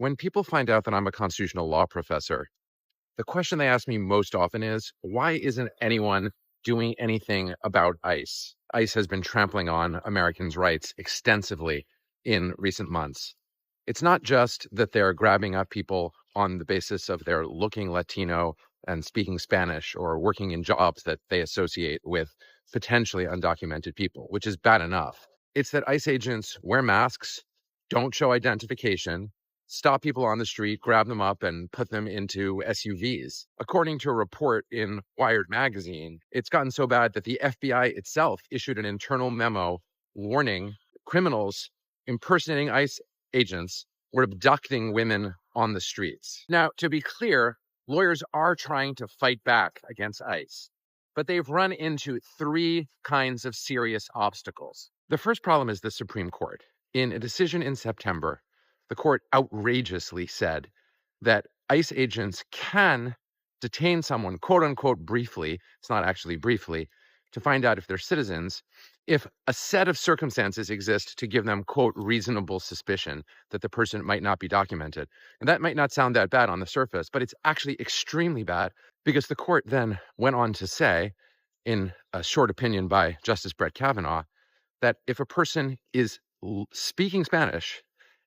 When people find out that I'm a constitutional law professor, the question they ask me most often is, why isn't anyone doing anything about ICE? ICE has been trampling on Americans' rights extensively in recent months. It's not just that they're grabbing up people on the basis of their looking Latino and speaking Spanish or working in jobs that they associate with potentially undocumented people, which is bad enough. It's that ICE agents wear masks, don't show identification, stop people on the street, grab them up, and put them into SUVs. According to a report in Wired magazine, it's gotten so bad that the FBI itself issued an internal memo warning criminals impersonating ICE agents were abducting women on the streets. Now, to be clear, lawyers are trying to fight back against ICE, but they've run into three kinds of serious obstacles. The first problem is the Supreme Court. In a decision in September, the court outrageously said that ICE agents can detain someone, quote unquote, briefly, it's not actually briefly, to find out if they're citizens, if a set of circumstances exist to give them, quote, reasonable suspicion that the person might not be documented. And that might not sound that bad on the surface, but it's actually extremely bad because the court then went on to say, in a short opinion by Justice Brett Kavanaugh, that if a person is speaking Spanish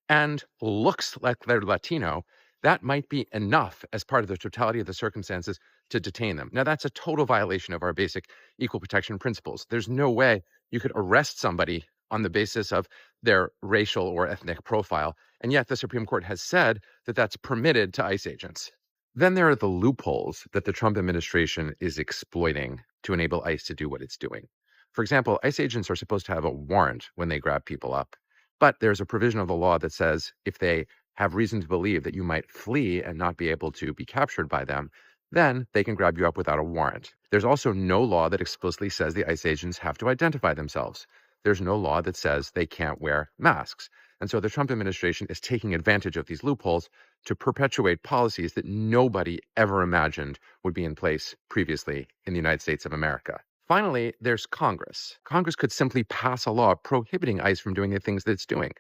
and looks like they're Latino, that might be enough as part of the totality of the circumstances to detain them. Now, that's a total violation of our basic equal protection principles. There's no way you could arrest somebody on the basis of their racial or ethnic profile. And yet the Supreme Court has said that that's permitted to ICE agents. Then there are the loopholes that the Trump administration is exploiting to enable ICE to do what it's doing. For example, ICE agents are supposed to have a warrant when they grab people up. But there's a provision of the law that says if they have reason to believe that you might flee and not be able to be captured by them, then they can grab you up without a warrant. There's also no law that explicitly says the ICE agents have to identify themselves. There's no law that says they can't wear masks. And so the Trump administration is taking advantage of these loopholes to perpetuate policies that nobody ever imagined would be in place previously in the United States of America. Finally, there's Congress. Congress could simply pass a law prohibiting ICE from doing the things that it's doing.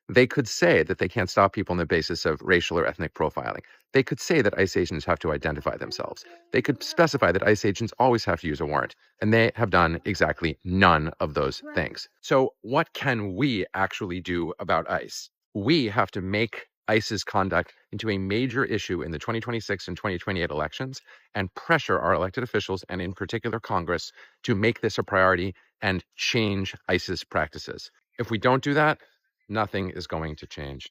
They could say that they can't stop people on the basis of racial or ethnic profiling. They could say that ICE agents have to identify themselves. They could specify that ICE agents always have to use a warrant. And they have done exactly none of those things. So what can we actually do about ICE? We have to make ICE's conduct into a major issue in the 2026 and 2028 elections and pressure our elected officials, and in particular Congress, to make this a priority and change ICE's practices. If we don't do that, nothing is going to change.